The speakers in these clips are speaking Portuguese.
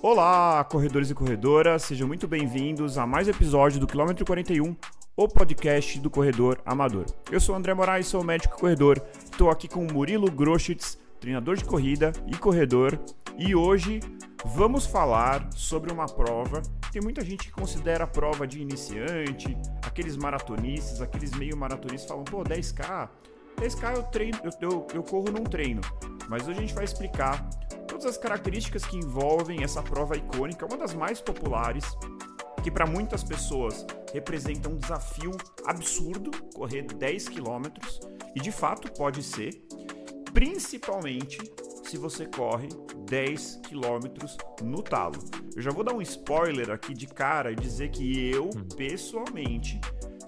Olá, corredores e corredoras, sejam muito bem-vindos a mais um episódio do Quilômetro 41, o podcast do corredor amador. Eu sou o André Moraes, sou médico e corredor, estou aqui com o Murilo Groschitz, treinador de corrida e corredor, e hoje vamos falar sobre uma prova. Tem muita gente que considera a prova de iniciante, aqueles maratonistas, aqueles meio maratonistas falam, 10K eu treino, eu corro num treino, mas hoje a gente vai explicar todas as características que envolvem essa prova icônica, uma das mais populares, que para muitas pessoas representa um desafio absurdo, correr 10 km, e de fato pode ser, principalmente se você corre 10 km no talo. Eu já vou dar um spoiler aqui de cara e dizer que eu, pessoalmente,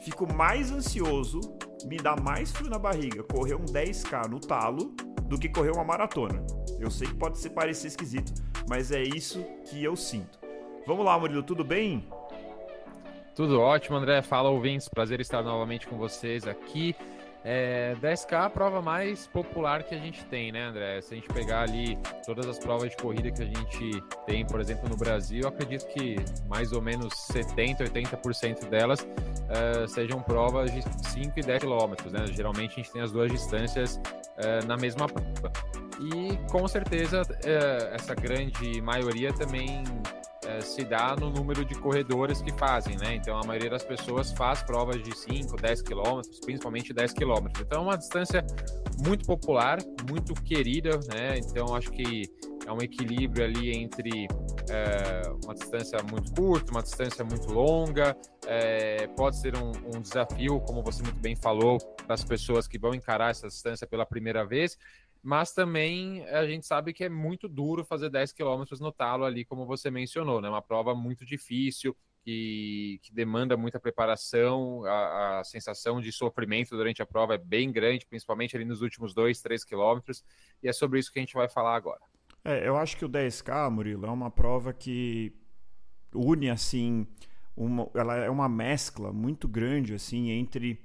fico mais ansioso, me dá mais frio na barriga correr um 10K no talo do que correr uma maratona. Eu sei que pode parecer esquisito, mas é isso que eu sinto. Vamos lá, Murilo, tudo bem? Tudo ótimo, André. Fala, ouvintes. Prazer estar novamente com vocês aqui. 10K é a prova mais popular que a gente tem, né, André? Se a gente pegar ali todas as provas de corrida que a gente tem, por exemplo, no Brasil, eu acredito que mais ou menos 70%, 80% delas sejam provas de 5 e 10 quilômetros, né? Geralmente a gente tem as duas distâncias na mesma prova. E com certeza essa grande maioria também se dá no número de corredores que fazem, né? Então a maioria das pessoas faz provas de 5, 10 quilômetros, principalmente 10 quilômetros. Então é uma distância muito popular, muito querida, né? Então acho que é um equilíbrio ali entre uma distância muito curta, uma distância muito longa, pode ser um desafio, como você muito bem falou, para as pessoas que vão encarar essa distância pela primeira vez, mas também a gente sabe que é muito duro fazer 10 quilômetros no talo ali, como você mencionou, né? Uma prova muito difícil, que demanda muita preparação, a sensação de sofrimento durante a prova é bem grande, principalmente ali nos últimos 2, 3 quilômetros, e é sobre isso que a gente vai falar agora. Eu acho que o 10K, Murilo, é uma prova que une, assim, ela é uma mescla muito grande, assim, entre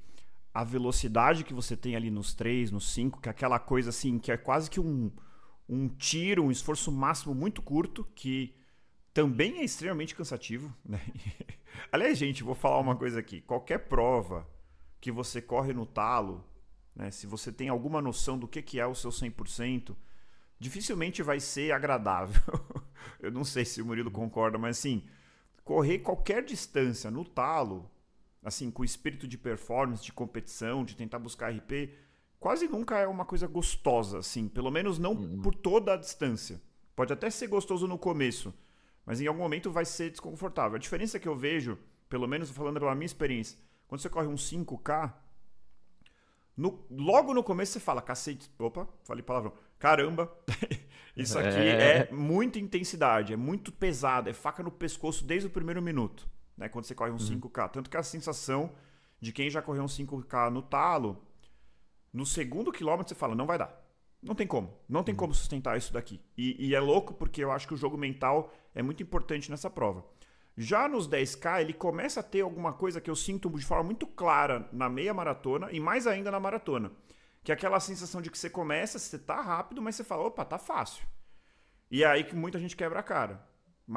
a velocidade que você tem ali nos 3, nos 5, que é aquela coisa, assim, que é quase que um tiro, um esforço máximo muito curto, que também é extremamente cansativo, né? Aliás, gente, vou falar uma coisa aqui. Qualquer prova que você corre no talo, né, se você tem alguma noção do que é o seu 100%, dificilmente vai ser agradável. Eu não sei se o Murilo concorda, mas assim, correr qualquer distância no talo, assim, com espírito de performance, de competição, de tentar buscar RP, quase nunca é uma coisa gostosa, assim, pelo menos não por toda a distância. Pode até ser gostoso no começo, mas em algum momento vai ser desconfortável. A diferença que eu vejo, pelo menos falando pela minha experiência, quando você corre um 5K, logo no começo você fala, cacete, opa, falei palavrão, caramba, isso aqui é muita intensidade, é muito pesado, é faca no pescoço desde o primeiro minuto, né, quando você corre um 5K. Tanto que a sensação de quem já correu um 5K no talo, no segundo quilômetro você fala, não vai dar. Não tem como sustentar isso daqui. E é louco porque eu acho que o jogo mental é muito importante nessa prova. Já nos 10K, ele começa a ter alguma coisa que eu sinto de forma muito clara na meia maratona e mais ainda na maratona. Que é aquela sensação de que você começa, você tá rápido, mas você fala, opa, tá fácil. E é aí que muita gente quebra a cara.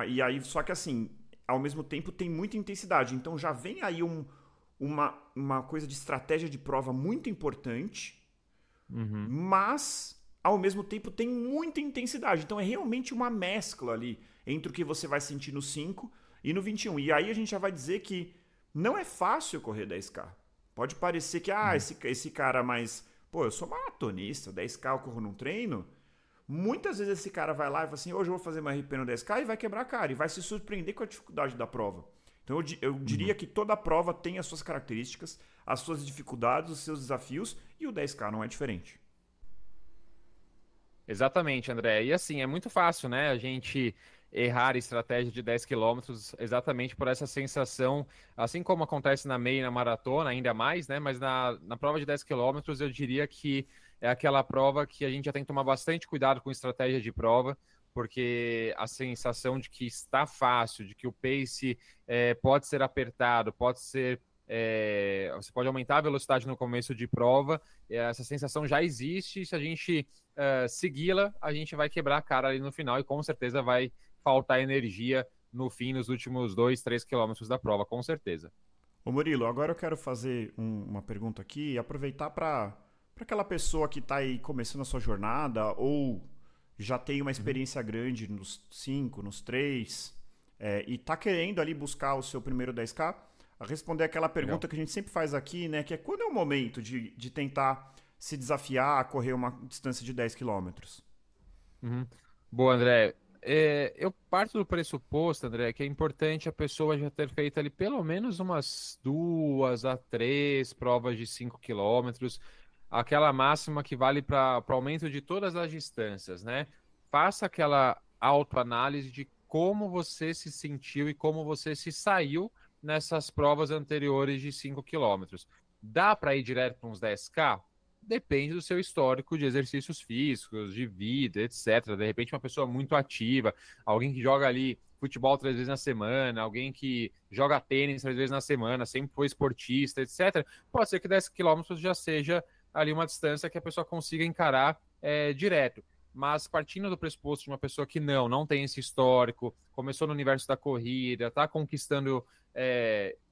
E aí, só que assim, ao mesmo tempo tem muita intensidade. Então já vem aí uma coisa de estratégia de prova muito importante, mas ao mesmo tempo tem muita intensidade. Então é realmente uma mescla ali entre o que você vai sentir no 5 e no 21. E aí a gente já vai dizer que não é fácil correr 10K. Pode parecer que esse cara mais... Pô, eu sou maratonista, 10K eu corro num treino. Muitas vezes esse cara vai lá e fala assim, hoje eu vou fazer uma RP no 10K e vai quebrar a cara. E vai se surpreender com a dificuldade da prova. Então eu diria que toda prova tem as suas características, as suas dificuldades, os seus desafios. E o 10K não é diferente. Exatamente, André. E assim, é muito fácil, né? A gente errar a estratégia de 10 quilômetros exatamente por essa sensação, assim como acontece na meia e na maratona, ainda mais, né? Mas na prova de 10 quilômetros eu diria que é aquela prova que a gente já tem que tomar bastante cuidado com estratégia de prova, porque a sensação de que está fácil, de que o pace pode ser apertado, pode ser... você pode aumentar a velocidade no começo de prova, essa sensação já existe, se a gente segui-la, a gente vai quebrar a cara ali no final e com certeza vai faltar energia no fim, nos últimos 2, 3 quilômetros da prova, com certeza. Ô Murilo, agora eu quero fazer uma pergunta aqui e aproveitar para aquela pessoa que está aí começando a sua jornada ou já tem uma experiência grande nos 5, nos 3 e está querendo ali buscar o seu primeiro 10K, a responder aquela pergunta que a gente sempre faz aqui, né? Que é quando é o momento de tentar se desafiar a correr uma distância de 10 quilômetros? Boa, André. Eu parto do pressuposto, André, que é importante a pessoa já ter feito ali pelo menos umas 2 a 3 provas de 5 quilômetros, aquela máxima que vale para o aumento de todas as distâncias, né? Faça aquela autoanálise de como você se sentiu e como você se saiu nessas provas anteriores de 5 quilômetros. Dá para ir direto para uns 10K? Depende do seu histórico de exercícios físicos, de vida, etc. De repente, uma pessoa muito ativa, alguém que joga ali futebol 3 vezes na semana, alguém que joga tênis 3 vezes na semana, sempre foi esportista, etc. Pode ser que 10 quilômetros já seja ali uma distância que a pessoa consiga encarar direto. Mas partindo do pressuposto de uma pessoa que não tem esse histórico, começou no universo da corrida, está conquistando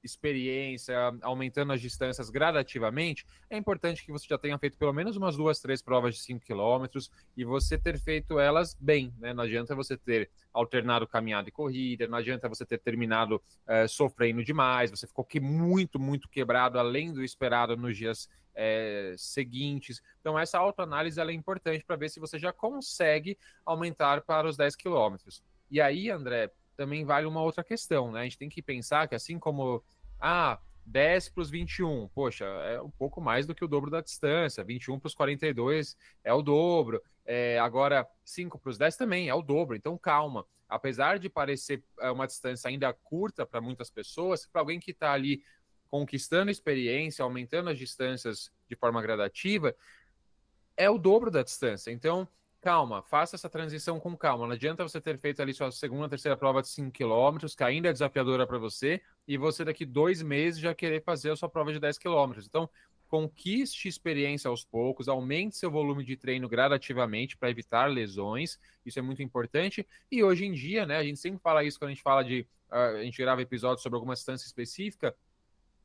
experiência, aumentando as distâncias gradativamente, é importante que você já tenha feito pelo menos umas 2, 3 provas de 5 quilômetros e você ter feito elas bem, né? Não adianta você ter alternado caminhada e corrida, não adianta você ter terminado sofrendo demais, você ficou muito, muito quebrado, além do esperado nos dias seguintes. Então essa autoanálise ela é importante para ver se você já consegue aumentar para os 10 quilômetros. E aí, André, também vale uma outra questão, né? A gente tem que pensar que assim como 10 para os 21, poxa, é um pouco mais do que o dobro da distância, 21 para os 42 é o dobro, agora 5 para os 10 também é o dobro, então calma. Apesar de parecer uma distância ainda curta para muitas pessoas, para alguém que está ali conquistando experiência, aumentando as distâncias de forma gradativa, é o dobro da distância. Então, calma, faça essa transição com calma. Não adianta você ter feito ali sua segunda, terceira prova de 5 quilômetros, que ainda é desafiadora para você, e você daqui 2 meses já querer fazer a sua prova de 10 quilômetros. Então, conquiste experiência aos poucos, aumente seu volume de treino gradativamente para evitar lesões, isso é muito importante. E hoje em dia, né, a gente sempre fala isso quando a gente fala a gente grava episódios sobre alguma distância específica,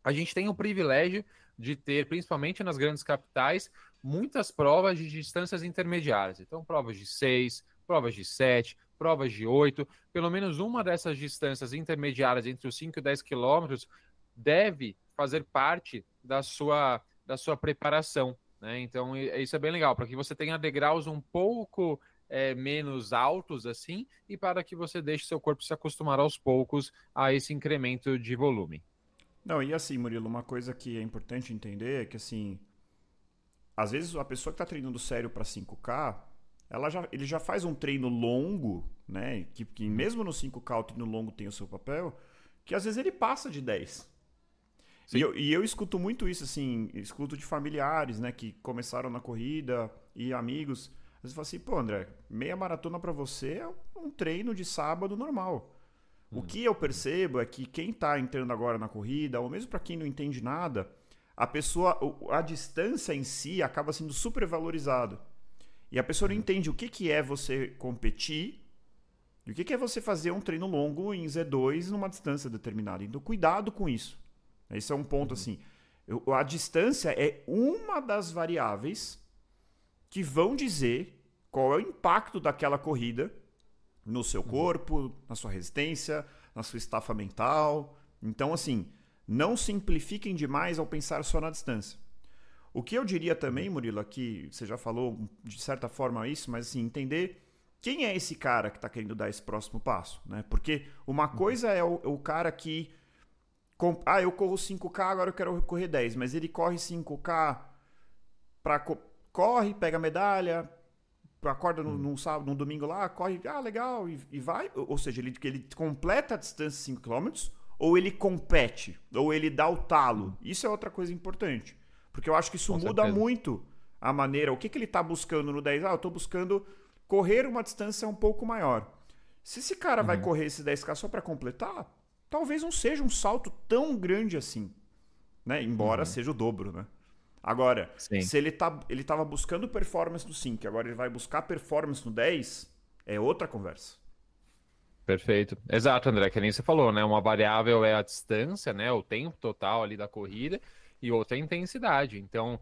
a gente tem o privilégio de ter, principalmente nas grandes capitais, muitas provas de distâncias intermediárias. Então, provas de 6, provas de 7, provas de 8. Pelo menos uma dessas distâncias intermediárias entre os 5 e 10 quilômetros deve fazer parte da sua preparação, né? Então, isso é bem legal, para que você tenha degraus um pouco menos altos assim, e para que você deixe seu corpo se acostumar aos poucos a esse incremento de volume. Não, e assim, Murilo, uma coisa que é importante entender é que, assim, às vezes a pessoa que está treinando sério para 5K, ele já faz um treino longo, né? Que mesmo no 5K o treino longo tem o seu papel, que às vezes ele passa de 10. E eu escuto muito isso, assim, escuto de familiares, né? Que começaram na corrida e amigos. Às vezes falam assim, pô, André, meia maratona para você é um treino de sábado normal. O que eu percebo é que quem está entrando agora na corrida, ou mesmo para quem não entende nada, a distância em si acaba sendo super valorizada. E a pessoa não entende o que é você competir e o que é você fazer um treino longo em Z2 numa distância determinada. Então, cuidado com isso. Esse é um ponto assim. A distância é uma das variáveis que vão dizer qual é o impacto daquela corrida no seu corpo, na sua resistência, na sua estafa mental. Então, assim, não simplifiquem demais ao pensar só na distância. O que eu diria também, Murilo, aqui, você já falou de certa forma isso, mas assim, entender quem é esse cara que está querendo dar esse próximo passo, né? Porque uma coisa é o cara que eu corro 5K, agora eu quero correr 10, mas ele corre 5K corre, pega medalha, acorda num sábado, num domingo lá, corre, legal, e vai. Ou seja, ele completa a distância 5 km, ou ele compete, ou ele dá o talo. Isso é outra coisa importante. Porque eu acho que isso muda muito a maneira, o que ele está buscando no 10. Eu estou buscando correr uma distância um pouco maior. Se esse cara vai correr esse 10K só para completar, talvez não seja um salto tão grande assim, né? Embora seja o dobro, né? Agora, se ele estava buscando performance no 5, agora ele vai buscar performance no 10, é outra conversa. Perfeito. Exato, André, que nem você falou, né? Uma variável é a distância, né? O tempo total ali da corrida e outra é a intensidade. Então,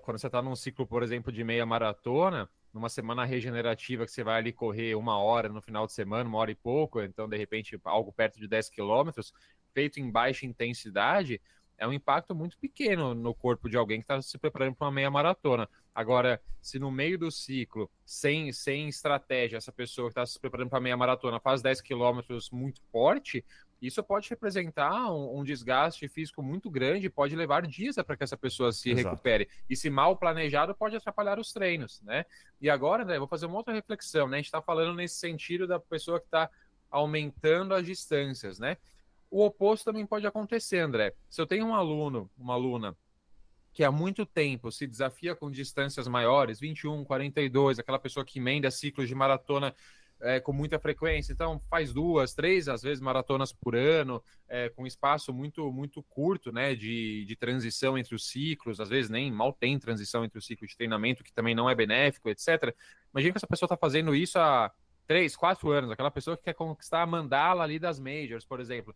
quando você está num ciclo, por exemplo, de meia maratona, numa semana regenerativa que você vai ali correr 1 hora no final de semana, 1 hora e pouco, então, de repente, algo perto de 10 quilômetros, feito em baixa intensidade, é um impacto muito pequeno no corpo de alguém que está se preparando para uma meia maratona. Agora, se no meio do ciclo, sem estratégia, essa pessoa que está se preparando para meia maratona faz 10 quilômetros muito forte, isso pode representar um desgaste físico muito grande, pode levar dias para que essa pessoa se Exato. recupere. E se mal planejado, pode atrapalhar os treinos, né? E agora, André, vou fazer uma outra reflexão, né? A gente está falando nesse sentido da pessoa que está aumentando as distâncias, né? O oposto também pode acontecer, André. Se eu tenho um aluno, uma aluna, que há muito tempo se desafia com distâncias maiores, 21, 42, aquela pessoa que emenda ciclos de maratona com muita frequência, então faz 2, 3, às vezes maratonas por ano, com espaço muito, muito curto, né, de transição entre os ciclos, às vezes nem mal tem transição entre o ciclo de treinamento, que também não é benéfico, etc. Imagina que essa pessoa está fazendo isso há 3, 4 anos, aquela pessoa que quer conquistar a mandala ali das majors, por exemplo.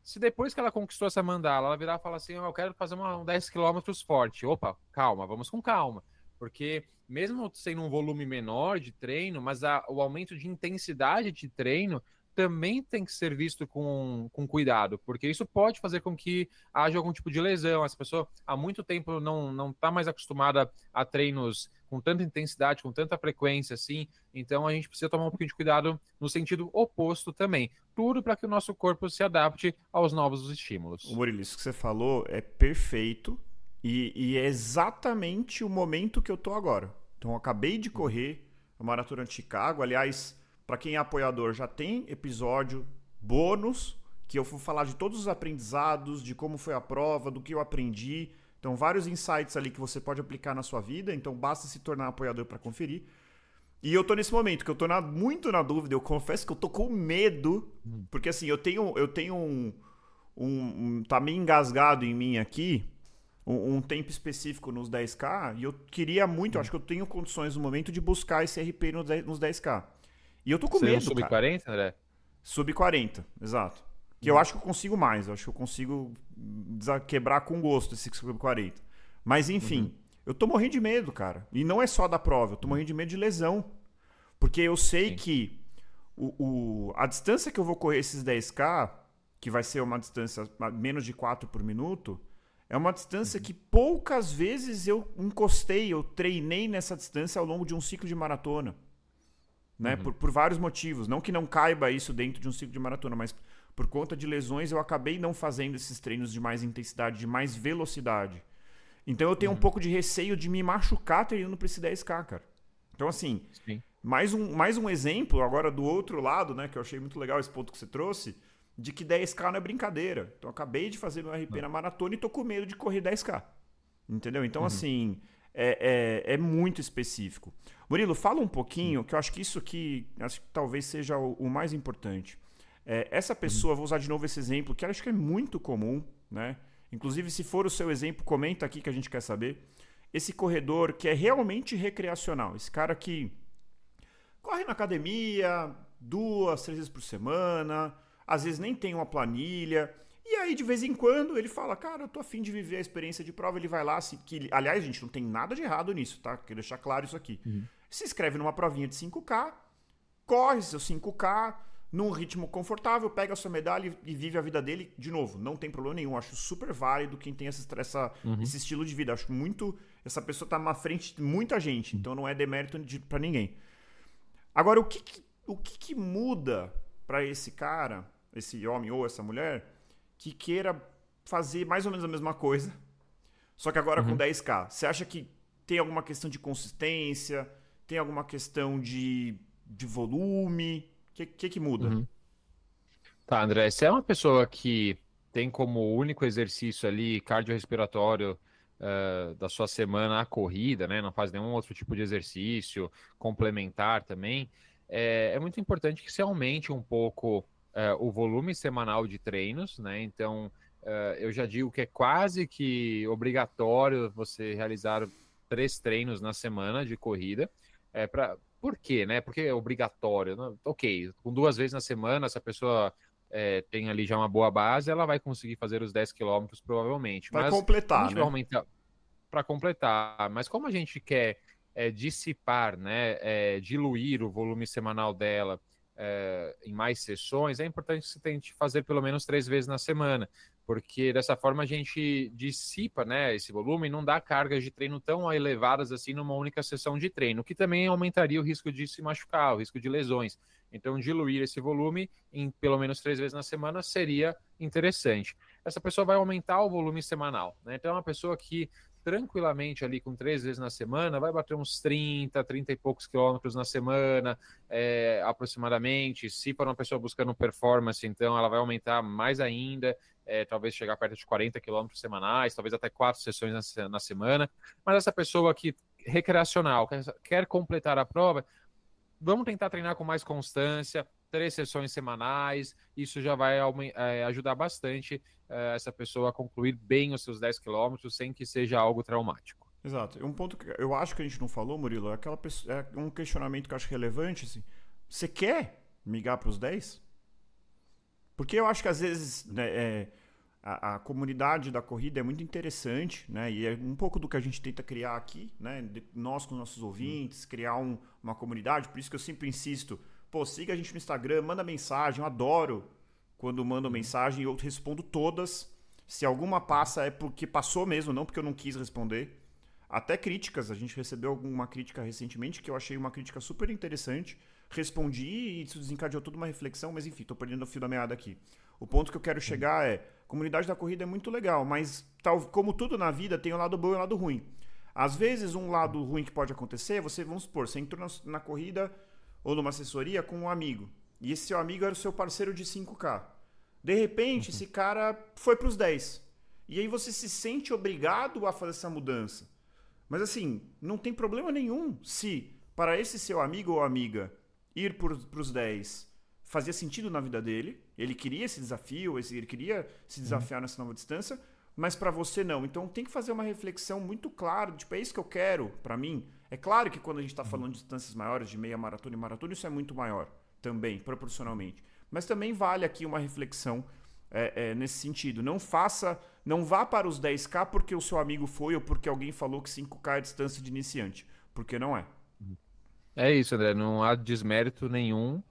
Se depois que ela conquistou essa mandala, ela virar e falar assim, eu quero fazer um 10 quilômetros forte. Opa, calma, vamos com calma. Porque mesmo sendo um volume menor de treino, mas o aumento de intensidade de treino também tem que ser visto com cuidado, porque isso pode fazer com que haja algum tipo de lesão. Essa pessoa há muito tempo não está mais acostumada a treinos com tanta intensidade, com tanta frequência assim, então a gente precisa tomar um pouquinho de cuidado no sentido oposto também. Tudo para que o nosso corpo se adapte aos novos O estímulos. Murilo, isso que você falou é perfeito e é exatamente o momento que eu tô agora. Então, eu acabei de Uhum. correr a Maratona de Chicago. Aliás, para quem é apoiador, já tem episódio bônus que eu vou falar de todos os aprendizados, de como foi a prova, do que eu aprendi. Então, vários insights ali que você pode aplicar na sua vida. Então, basta se tornar apoiador para conferir. E eu tô nesse momento que eu tô muito na dúvida. Eu confesso que eu tô com medo, Uhum. porque assim, eu tenho tá meio engasgado em mim aqui um tempo específico nos 10K e eu queria muito, eu acho que eu tenho condições no momento de buscar esse RP nos 10K. E eu tô com Seria um medo, cara. sub-40, André? Sub 40, exato. Que eu Uhum. acho que eu consigo mais, eu acho que eu consigo quebrar com gosto esse sub 40. Mas Uhum. enfim, eu tô morrendo de medo, cara. E não é só da prova, eu tô Uhum. morrendo de medo de lesão. Porque eu sei Sim. que a distância que eu vou correr esses 10K, que vai ser uma distância menos de 4 por minuto, é uma distância Uhum. que poucas vezes eu encostei, eu treinei nessa distância ao longo de um ciclo de maratona. Né? Uhum. Por vários motivos. Não que não caiba isso dentro de um ciclo de maratona, mas por conta de lesões eu acabei não fazendo esses treinos de mais intensidade, de mais velocidade. Então eu tenho um Uhum. pouco de receio de me machucar treinando para esse 10K, cara. Então, assim, Sim. mais um exemplo agora do outro lado, né? Que eu achei muito legal esse ponto que você trouxe, de que 10K não é brincadeira. Então, eu acabei de fazer meu RP Não. na maratona e tô com medo de correr 10K. Entendeu? Então, Uhum. assim, é muito específico. Murilo, fala um Sim. pouquinho, que eu acho que isso aqui acho que talvez seja o mais importante. Essa Uhum. pessoa, vou usar de novo esse exemplo, que eu acho que é muito comum, né? Inclusive, se for o seu exemplo, comenta aqui que a gente quer saber. Esse corredor que é realmente recreacional, esse cara que corre na academia 2, 3 vezes por semana, às vezes nem tem uma planilha. E aí, de vez em quando, ele fala, cara, eu tô afim de viver a experiência de prova, ele vai lá, aliás, gente, não tem nada de errado nisso, tá? Quero deixar claro isso aqui. Uhum. Se inscreve numa provinha de 5K, corre seus 5K, num ritmo confortável, pega a sua medalha e vive a vida dele de novo. Não tem problema nenhum. Acho super válido quem tem Uhum. esse estilo de vida. Acho muito. Essa pessoa tá na frente de muita gente, então não é demérito para ninguém. Agora, o que muda para esse cara, esse homem ou essa mulher, que queira fazer mais ou menos a mesma coisa, só que agora com Uhum. 10K? Você acha que tem alguma questão de consistência? Tem alguma questão de volume? O que muda? Uhum. Tá, André, se é uma pessoa que tem como único exercício ali cardiorrespiratório da sua semana a corrida, né? Não faz nenhum outro tipo de exercício complementar também, é muito importante que se aumente um pouco o volume semanal de treinos, né? Então, eu já digo que é quase que obrigatório você realizar 3 treinos na semana de corrida, Por quê, né? Porque é obrigatório, né? Ok, com 2 vezes na semana, se a pessoa tem ali já uma boa base, ela vai conseguir fazer os 10 quilômetros provavelmente. Vai Mas como a completar, gente vai né? aumentar para completar, mas como a gente quer dissipar, né, diluir o volume semanal dela em mais sessões, é importante que você tente fazer pelo menos 3 vezes na semana, porque dessa forma a gente dissipa, né, esse volume e não dá cargas de treino tão elevadas assim numa única sessão de treino, que também aumentaria o risco de se machucar, o risco de lesões. Então, diluir esse volume em pelo menos 3 vezes na semana seria interessante. Essa pessoa vai aumentar o volume semanal, né? Então, é uma pessoa que tranquilamente ali com 3 vezes na semana, vai bater uns 30 e poucos quilômetros na semana, aproximadamente. Se for uma pessoa buscando performance, então ela vai aumentar mais ainda, talvez chegar perto de 40 quilômetros semanais, talvez até 4 sessões na semana. Mas essa pessoa que recreacional, quer completar a prova, vamos tentar treinar com mais constância, 3 sessões semanais, isso já vai ajudar bastante essa pessoa a concluir bem os seus 10 quilômetros sem que seja algo traumático. Exato. Um ponto que eu acho que a gente não falou, Murilo, é um questionamento que eu acho relevante, assim. Você quer migrar para os 10? Porque eu acho que às vezes, né, a comunidade da corrida é muito interessante, né? E é um pouco do que a gente tenta criar aqui, né? Nós com nossos ouvintes, criar uma comunidade. Por isso que eu sempre insisto, pô, siga a gente no Instagram, manda mensagem. Eu adoro quando mandam mensagem e eu respondo todas. Se alguma passa é porque passou mesmo, não porque eu não quis responder. Até críticas, a gente recebeu alguma crítica recentemente que eu achei uma crítica super interessante. Respondi e isso desencadeou toda uma reflexão, mas enfim, tô perdendo o fio da meada aqui. O ponto que eu quero chegar é, a comunidade da corrida é muito legal, mas como tudo na vida tem um lado bom e um lado ruim. Às vezes um lado ruim que pode acontecer, vamos supor, você entrou na corrida ou numa assessoria com um amigo, e esse seu amigo era o seu parceiro de 5K. De repente, esse cara foi para os 10. E aí você se sente obrigado a fazer essa mudança. Mas assim, não tem problema nenhum se para esse seu amigo ou amiga ir para os 10 fazia sentido na vida dele, ele queria esse desafio, ele queria se desafiar nessa nova distância, mas para você não. Então tem que fazer uma reflexão muito clara, tipo, é isso que eu quero para mim? É claro que quando a gente está falando de distâncias maiores, de meia maratona e maratona, isso é muito maior também, proporcionalmente. Mas também vale aqui uma reflexão nesse sentido. Não vá para os 10K porque o seu amigo foi ou porque alguém falou que 5K é distância de iniciante, porque não é. É isso, André. Não há desmérito nenhum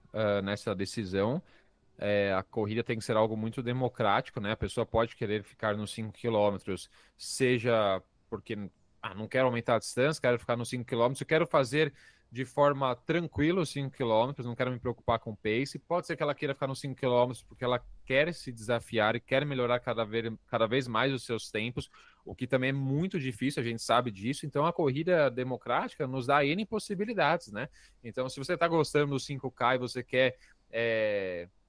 nessa decisão. A corrida tem que ser algo muito democrático, né? A pessoa pode querer ficar nos 5 quilômetros, seja porque não quero aumentar a distância, quero ficar nos 5 quilômetros, eu quero fazer de forma tranquila os 5 quilômetros, não quero me preocupar com o pace. Pode ser que ela queira ficar nos 5 quilômetros porque ela quer se desafiar e quer melhorar cada vez mais os seus tempos, o que também é muito difícil, a gente sabe disso. Então, a corrida democrática nos dá N possibilidades, né? Então, se você está gostando do 5K e você quer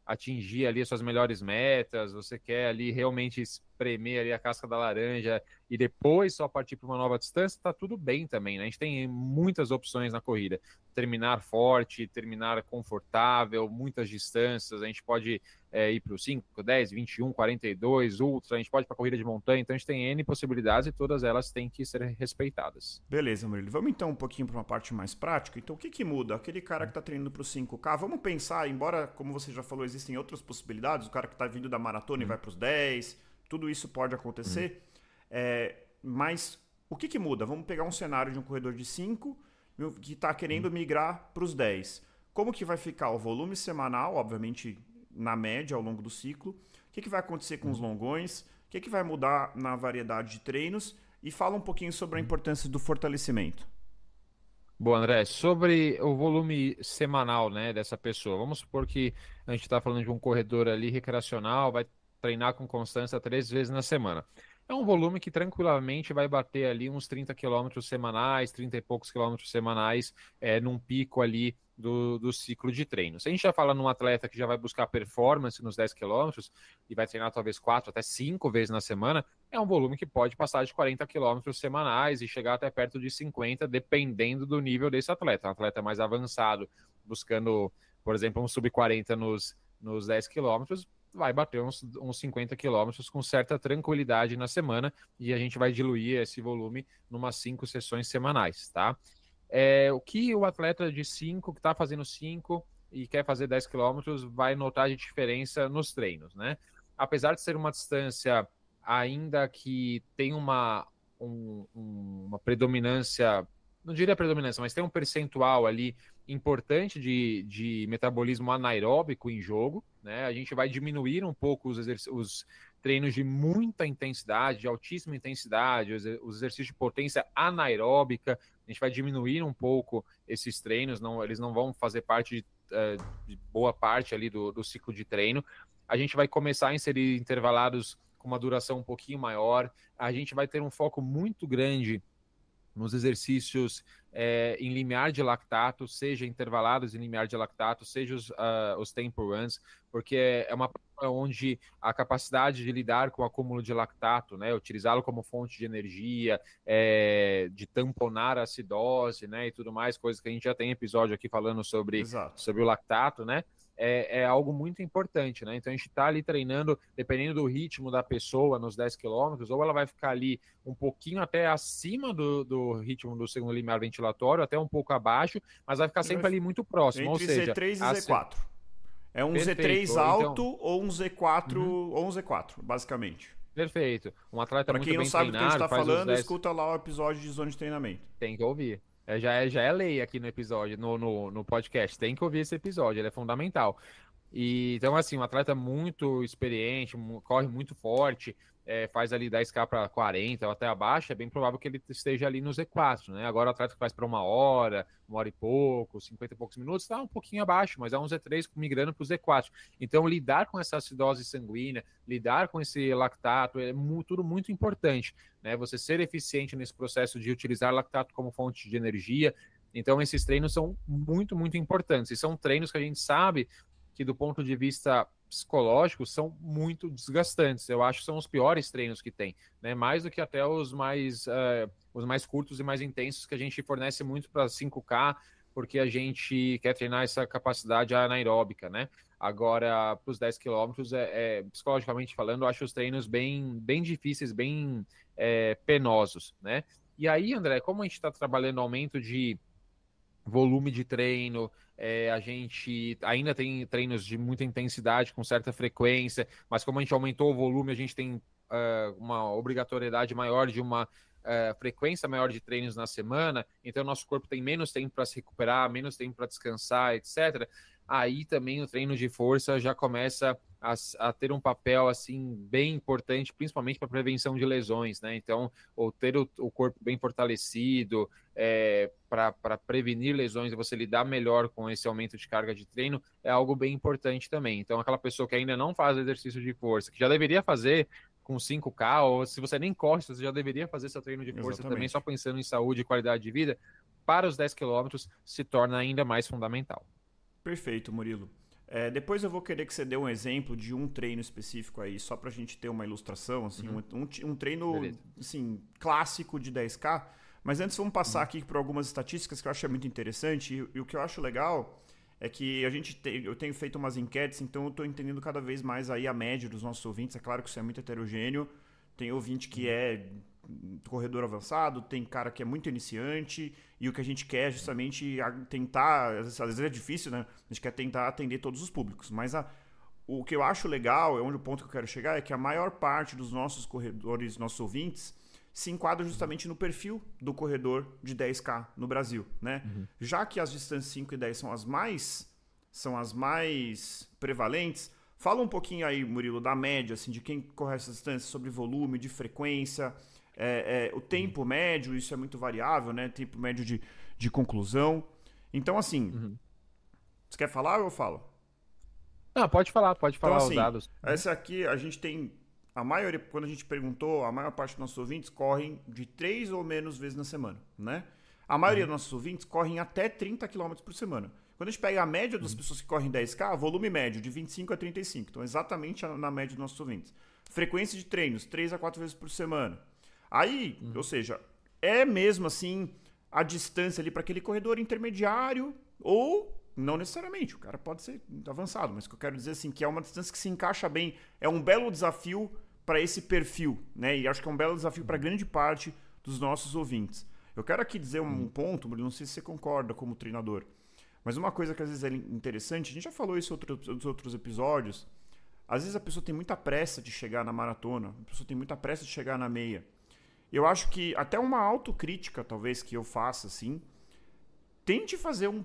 atingir ali as suas melhores metas, você quer ali realmente espremer ali a casca da laranja e depois só partir para uma nova distância, tá tudo bem também, né? A gente tem muitas opções na corrida. Terminar forte, terminar confortável, muitas distâncias, a gente pode ir para o 5, 10, 21, 42, ultra, a gente pode ir para corrida de montanha, então a gente tem N possibilidades e todas elas têm que ser respeitadas. Beleza, Murilo. Vamos então um pouquinho para uma parte mais prática. Então, o que muda? Aquele cara que está treinando para o 5K, vamos pensar, embora, como você já falou, existem outras possibilidades, o cara que está vindo da maratona e vai para os 10, tudo isso pode acontecer. Mas o que muda? Vamos pegar um cenário de um corredor de 5 que está querendo migrar para os 10. Como que vai ficar o volume semanal, obviamente na média ao longo do ciclo? O que vai acontecer com os longões? O que vai mudar na variedade de treinos? E fala um pouquinho sobre a importância do fortalecimento. Bom, André, sobre o volume semanal, né, dessa pessoa, vamos supor que a gente está falando de um corredor ali recreacional, vai treinar com constância 3 vezes na semana. É um volume que tranquilamente vai bater ali uns 30 quilômetros semanais, 30 e poucos quilômetros semanais, num pico ali do ciclo de treino. Se a gente já fala num atleta que já vai buscar performance nos 10 quilômetros e vai treinar talvez 4 até 5 vezes na semana, é um volume que pode passar de 40 quilômetros semanais e chegar até perto de 50, dependendo do nível desse atleta. Um atleta mais avançado, buscando, por exemplo, um sub-40 nos 10 quilômetros, vai bater uns 50 quilômetros com certa tranquilidade na semana e a gente vai diluir esse volume numas 5 sessões semanais, tá? o que o atleta de 5, que está fazendo 5 e quer fazer 10 quilômetros, vai notar de diferença nos treinos, né? Apesar de ser uma distância ainda que tem uma predominância, não diria predominância, mas tem um percentual ali importante de metabolismo anaeróbico em jogo, né? A gente vai diminuir um pouco os treinos de muita intensidade, de altíssima intensidade, os exercícios de potência anaeróbica, a gente vai diminuir um pouco esses treinos, eles não vão fazer parte de boa parte ali do ciclo de treino. A gente vai começar a inserir intervalados com uma duração um pouquinho maior, a gente vai ter um foco muito grande nos exercícios em limiar de lactato, seja intervalados em limiar de lactato, seja os tempo runs, porque é uma prova onde a capacidade de lidar com o acúmulo de lactato, né, utilizá-lo como fonte de energia, de tamponar a acidose, né, e tudo mais, coisas que a gente já tem episódio aqui falando sobre o lactato, né, é algo muito importante, né? Então a gente está ali treinando, dependendo do ritmo da pessoa nos 10 quilômetros, ou ela vai ficar ali um pouquinho até acima do ritmo do segundo limiar ventilatório, até um pouco abaixo, mas vai ficar sempre ali muito próximo. Entre ou seja, Z3 e Z4. É um Perfeito. Z3 alto ou um Z4, ou um Z4, basicamente. Perfeito. Um atleta pra muito quem não bem sabe do que a gente tá falando, 10... escuta lá o episódio de zona de treinamento. Tem que ouvir. Já é lei aqui no episódio, no podcast. Tem que ouvir esse episódio, ele é fundamental. Então, assim, um atleta muito experiente, corre muito forte, faz ali 10K para 40 ou até abaixo, é bem provável que ele esteja ali no Z4, né? Agora o atleta que faz para 1 hora e pouco, 50 e poucos minutos, está um pouquinho abaixo, mas é um Z3 migrando para o Z4. Então, lidar com essa acidose sanguínea, lidar com esse lactato, é tudo muito importante, né? Você ser eficiente nesse processo de utilizar lactato como fonte de energia. Então, esses treinos são muito, muito importantes. E são treinos que a gente sabe que do ponto de vista psicológico são muito desgastantes. Eu acho que são os piores treinos que tem, né? Mais do que até os mais curtos e mais intensos, que a gente fornece muito para 5K, porque a gente quer treinar essa capacidade anaeróbica, né? Agora, para os 10 quilômetros, psicologicamente falando, eu acho os treinos bem, bem difíceis, bem penosos, né? E aí, André, como a gente está trabalhando aumento de volume de treino, a gente ainda tem treinos de muita intensidade com certa frequência, mas como a gente aumentou o volume, a gente tem uma obrigatoriedade maior de uma frequência maior de treinos na semana, então nosso corpo tem menos tempo para se recuperar, menos tempo para descansar, etc. Aí também o treino de força já começa a ter um papel assim bem importante, principalmente para prevenção de lesões, né? Então, ou ter o corpo bem fortalecido para prevenir lesões e você lidar melhor com esse aumento de carga de treino é algo bem importante também. Então, aquela pessoa que ainda não faz exercício de força, que já deveria fazer com 5K, ou se você nem corre, você já deveria fazer seu treino de força também, só pensando em saúde e qualidade de vida, para os 10 quilômetros se torna ainda mais fundamental. Perfeito, Murilo. Depois eu vou querer que você dê um exemplo de um treino específico aí, só pra gente ter uma ilustração, assim, um treino assim, clássico de 10K. Mas antes vamos passar aqui por algumas estatísticas que eu acho muito interessante. E o que eu acho legal é que eu tenho feito umas enquetes, então eu estou entendendo cada vez mais aí a média dos nossos ouvintes. É claro que isso é muito heterogêneo. Tem ouvinte que é corredor avançado, tem cara que é muito iniciante, e o que a gente quer é justamente tentar, às vezes é difícil, né? A gente quer tentar atender todos os públicos, mas o que eu acho legal, o ponto que eu quero chegar, é que a maior parte dos nossos corredores, nossos ouvintes, se enquadra justamente no perfil do corredor de 10K no Brasil, né? Já que as distâncias 5 e 10 são as mais prevalentes, fala um pouquinho aí, Murilo, da média, assim, de quem corre essas distâncias, sobre volume, de frequência, o tempo médio, isso é muito variável, né? Tempo médio de conclusão. Então, assim, você quer falar ou eu falo? Não, pode falar então, assim, os dados. Essa aqui, a gente tem, a maioria, quando a gente perguntou, a maior parte dos nossos ouvintes correm de 3 ou menos vezes na semana, né? A maioria dos nossos ouvintes correm até 30 km por semana. Quando a gente pega a média das pessoas que correm 10K, volume médio de 25 a 35. Então, exatamente na média dos nossos ouvintes. Frequência de treinos, 3 a 4 vezes por semana. Aí, ou seja, é mesmo assim a distância ali para aquele corredor intermediário, ou não necessariamente, o cara pode ser avançado, mas o que eu quero dizer assim, que é uma distância que se encaixa bem, é um belo desafio para esse perfil, né? E acho que é um belo desafio para grande parte dos nossos ouvintes. Eu quero aqui dizer um ponto, Murilo, não sei se você concorda como treinador, mas uma coisa que às vezes é interessante, a gente já falou isso nos outros episódios, às vezes a pessoa tem muita pressa de chegar na maratona, a pessoa tem muita pressa de chegar na meia. Eu acho que até uma autocrítica, talvez, que eu faça, assim, tente fazer um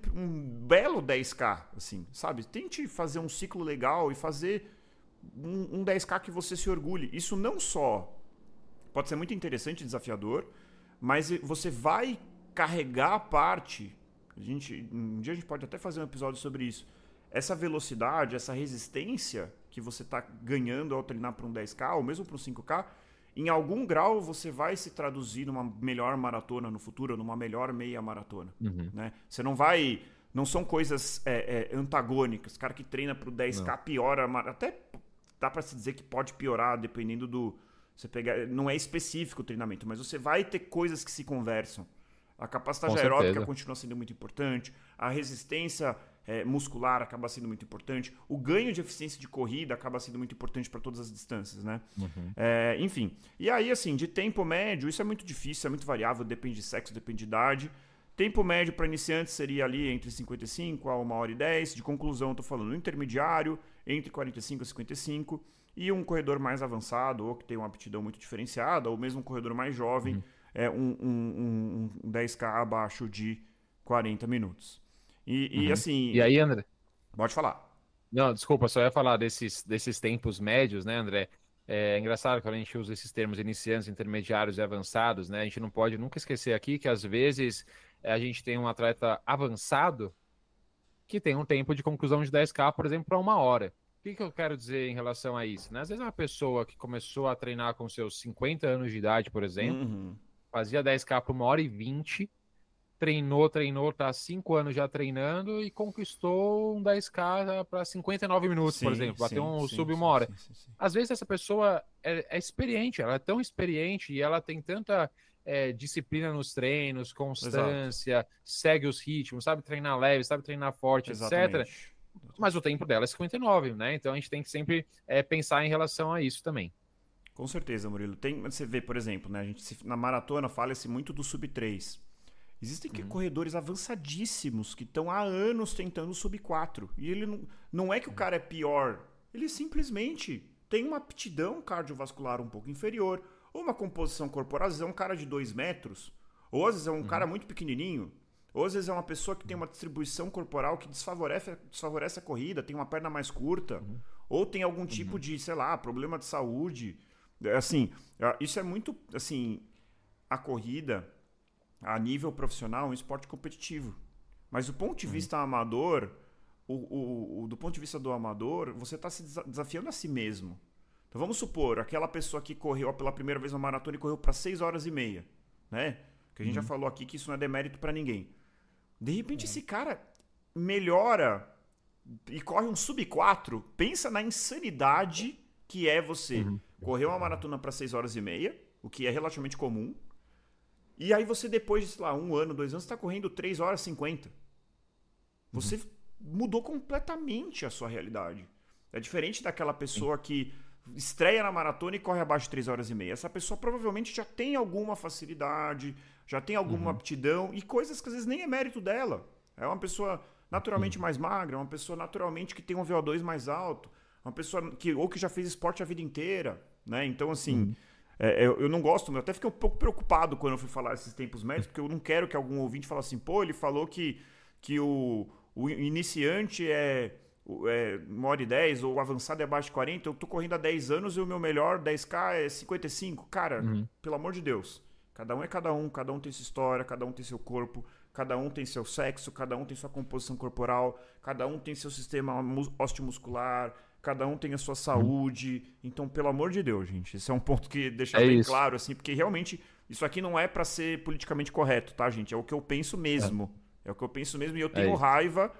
belo 10K, assim, sabe? Tente fazer um ciclo legal e fazer um 10K que você se orgulhe. Isso não só pode ser muito interessante e desafiador, mas você vai carregar a parte... um dia a gente pode até fazer um episódio sobre isso. Essa velocidade, essa resistência que você está ganhando ao treinar para um 10K ou mesmo para um 5K, em algum grau você vai se traduzir numa melhor maratona no futuro, numa melhor meia maratona. Né? Você não vai... Não são coisas antagônicas. O cara que treina para o 10K piora... Até dá para se dizer que pode piorar dependendo do... Você pegar, não é específico o treinamento, mas você vai ter coisas que se conversam. A capacidade aeróbica continua sendo muito importante, a resistência muscular acaba sendo muito importante, o ganho de eficiência de corrida acaba sendo muito importante para todas as distâncias, né? Enfim, e aí assim, de tempo médio, isso é muito difícil, é muito variável, depende de sexo, depende de idade. Tempo médio para iniciantes seria ali entre 55 a 1h10, de conclusão eu tô falando intermediário, entre 45 a 55, e um corredor mais avançado, ou que tem uma aptidão muito diferenciada, ou mesmo um corredor mais jovem, um 10K abaixo de 40 minutos. E assim... E aí, André? Pode falar. Não, desculpa, só ia falar desses tempos médios, né, André? É engraçado quando a gente usa esses termos iniciantes, intermediários e avançados, né? A gente não pode nunca esquecer aqui que às vezes a gente tem um atleta avançado que tem um tempo de conclusão de 10K, por exemplo, para 1 hora. O que eu quero dizer em relação a isso? Né? Às vezes uma pessoa que começou a treinar com seus 50 anos de idade, por exemplo, fazia 10K por 1h20, treinou, tá há 5 anos já treinando e conquistou um 10K para 59 minutos, por exemplo, bateu sub 1 hora. Às vezes essa pessoa é experiente, ela é tão experiente e ela tem tanta disciplina nos treinos, constância, segue os ritmos, sabe treinar leve, sabe treinar forte, etc. Mas o tempo dela é 59, né? Então a gente tem que sempre pensar em relação a isso também. Com certeza, Murilo. Você vê, por exemplo, né, na maratona fala-se muito do sub 3. Existem corredores avançadíssimos que estão há anos tentando sub 4. E ele não é que o cara é pior, ele simplesmente tem uma aptidão cardiovascular um pouco inferior, ou uma composição corporal, às vezes é um cara de 2 metros, ou às vezes é um cara muito pequenininho, ou às vezes é uma pessoa que tem uma distribuição corporal que desfavorece a corrida, tem uma perna mais curta, ou tem algum tipo de, sei lá, problema de saúde. Assim, isso é muito, assim, a corrida, a nível profissional, é um esporte competitivo. Mas do ponto de vista amador, do ponto de vista do amador, você está se desafiando a si mesmo. Então vamos supor, aquela pessoa que correu pela primeira vez uma maratona e correu para 6h30, né? Que a gente já falou aqui que isso não é demérito para ninguém. De repente esse cara melhora e corre um sub 4, pensa na insanidade que é você correr uma maratona para 6h30, o que é relativamente comum, e aí você depois de, sei lá, 1 ano, 2 anos, está correndo 3h50. Você mudou completamente a sua realidade. É diferente daquela pessoa que estreia na maratona e corre abaixo de 3h30. Essa pessoa provavelmente já tem alguma facilidade, já tem alguma aptidão e coisas que às vezes nem é mérito dela. É uma pessoa naturalmente mais magra, uma pessoa naturalmente que tem um VO2 mais alto, uma pessoa que já fez esporte a vida inteira, né? Então, assim, eu não gosto, eu até fiquei um pouco preocupado quando eu fui falar esses tempos médios, porque eu não quero que algum ouvinte fale assim, pô, ele falou que o iniciante é 1h10 ou o avançado é abaixo de 40, eu tô correndo há 10 anos e o meu melhor 10K é 55. Cara, pelo amor de Deus, cada um é cada um tem sua história, cada um tem seu corpo, cada um tem seu sexo, cada um tem sua composição corporal, cada um tem seu sistema osteomuscular, cada um tem a sua saúde. Então, pelo amor de Deus, gente, esse é um ponto que deixar bem claro, assim, porque realmente isso aqui não é pra ser politicamente correto, tá, gente? É o que eu penso mesmo. É o que eu penso mesmo e eu tenho raiva